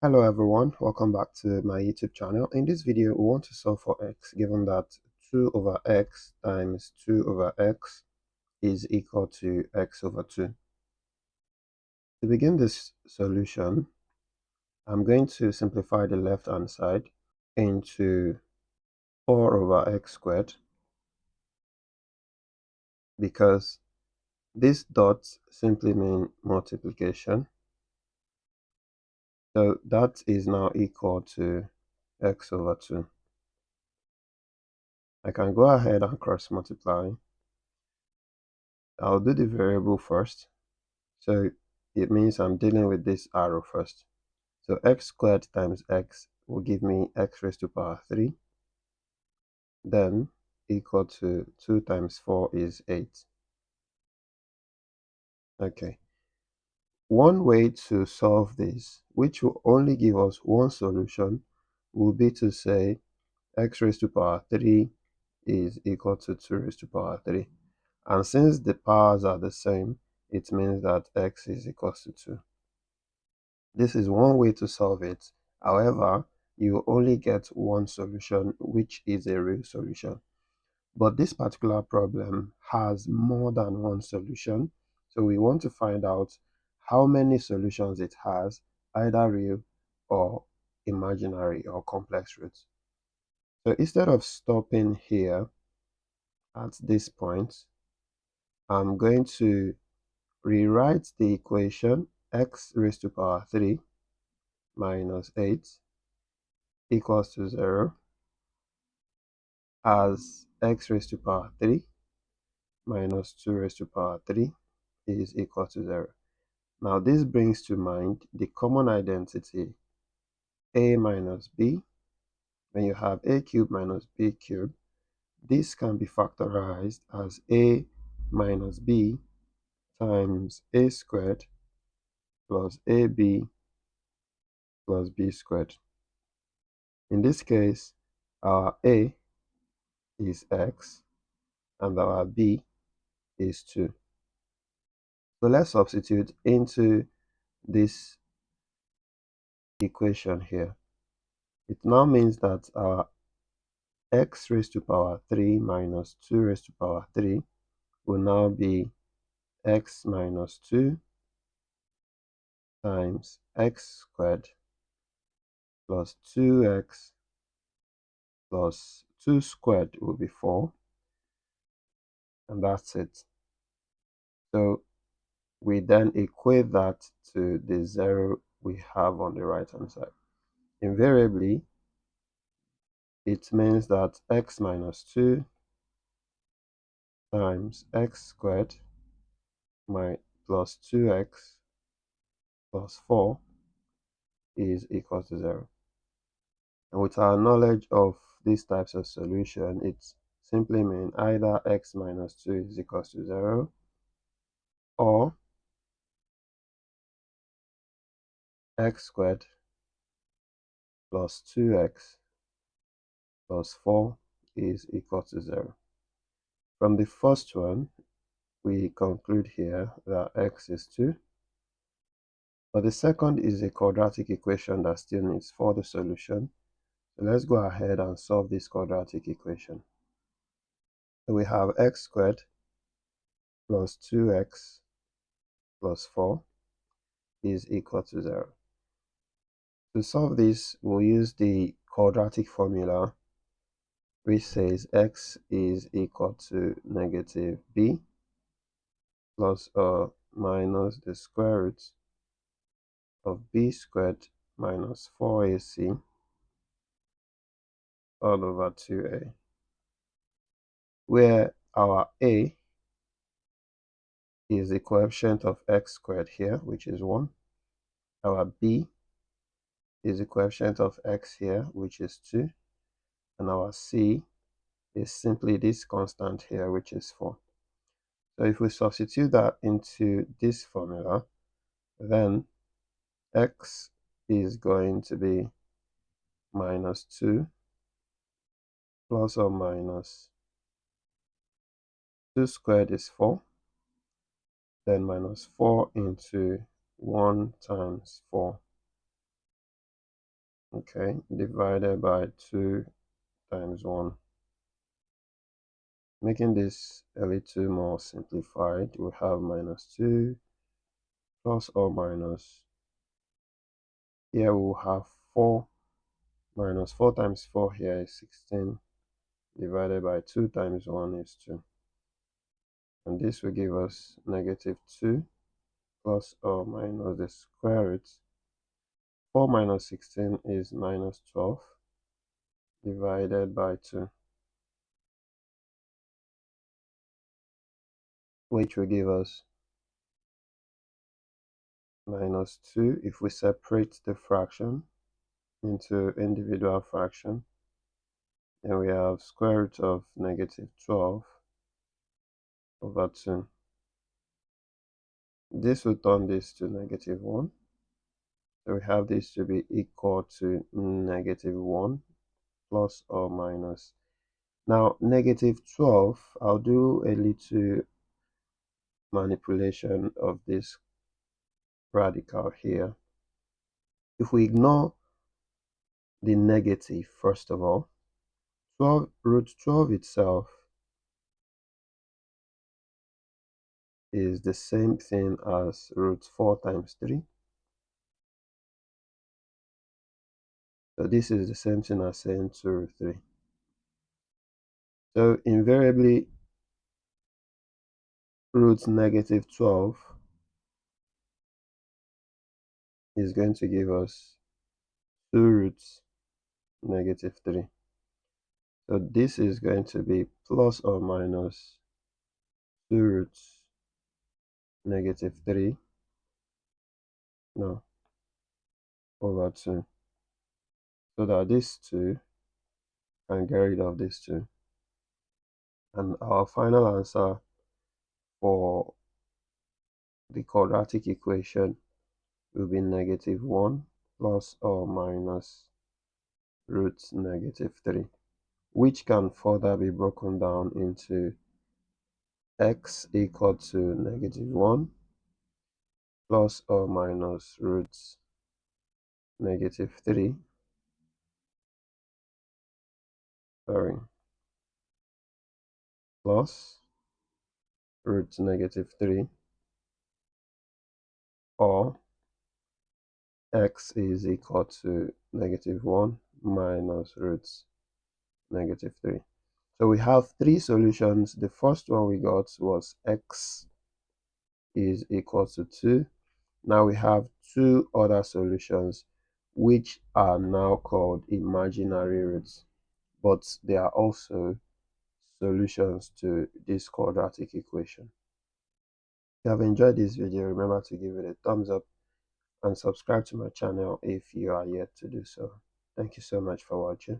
Hello everyone, welcome back to my YouTube channel. In this video, we want to solve for x given that 2 over x times 2 over x is equal to x over 2. To begin this solution, I'm going to simplify the left-hand side into 4 over x squared because these dots simply mean multiplication. So that is now equal to x over 2. I can go ahead and cross multiply. I'll do the variable first. So it means I'm dealing with this arrow first. So x squared times x will give me x raised to power 3. Then equal to 2 times 4 is 8. Okay. One way to solve this, which will only give us one solution, will be to say x raised to power 3 is equal to 2 raised to power 3. And since the powers are the same, it means that x is equal to 2. This is one way to solve it. However, you only get one solution, which is a real solution. But this particular problem has more than one solution. So we want to find out how many solutions it has, either real or imaginary or complex roots. So instead of stopping here at this point, I'm going to rewrite the equation x raised to power 3 minus 8 equals to 0 as x raised to power 3 minus 2 raised to power 3 is equal to 0. Now this brings to mind the common identity a minus b. When you have a cubed minus b cubed, this can be factorized as a minus b times a squared plus ab plus b squared. In this case, our a is x and our b is 2. So let's substitute into this equation here. It now means that our x raised to power 3 minus 2 raised to power 3 will now be x minus 2 times x squared plus 2x plus 2 squared will be 4, and that's it. So we then equate that to the 0 we have on the right hand side. Invariably, it means that x minus 2 times x squared plus 2x plus 4 is equal to 0. And with our knowledge of these types of solution, it simply means either x minus 2 is equal to 0 or x squared plus 2x plus 4 is equal to 0. From the first one, we conclude here that x is 2. But the second is a quadratic equation that still needs further solution. So let's go ahead and solve this quadratic equation. So we have x squared plus 2x plus 4 is equal to 0. To solve this, we'll use the quadratic formula, which says x is equal to negative b plus or minus the square root of b squared minus 4ac all over 2a, where our a is the coefficient of x squared here, which is 1. Our b is the coefficient of x here, which is 2. And our c is simply this constant here, which is 4. So if we substitute that into this formula, then x is going to be minus 2 plus or minus 2 squared is 4, then minus 4 into 1 times 4 Okay, divided by 2 times 1. Making this a little more simplified, we have minus 2 plus or minus. Here we'll have 4 minus 4 times 4 here is 16 divided by 2 times 1 is 2. And this will give us negative 2 plus or minus the square root. 4 minus 16 is minus 12 divided by 2, which will give us minus 2. If we separate the fraction into individual fraction, then we have square root of negative 12 over 2. This will turn this to negative 1. So we have this to be equal to negative 1 plus or minus. Now, negative 12, I'll do a little manipulation of this radical here. If we ignore the negative, first of all, root 12 itself is the same thing as root 4 times 3. So this is the same thing as saying 2 root 3. So invariably, root negative 12 is going to give us 2 roots negative 3. So this is going to be plus or minus 2 roots negative 3, no, over 2. So that this 2 can get rid of this 2. And our final answer for the quadratic equation will be negative 1 plus or minus root negative 3, which can further be broken down into x equal to negative 1 plus or minus root negative 3, sorry, plus root negative 3, or x is equal to negative 1 minus root negative 3. So we have 3 solutions. The first one we got was x is equal to 2. Now we have 2 other solutions which are now called imaginary roots, but they are also solutions to this quadratic equation. If you have enjoyed this video, remember to give it a thumbs up and subscribe to my channel if you are yet to do so. Thank you so much for watching.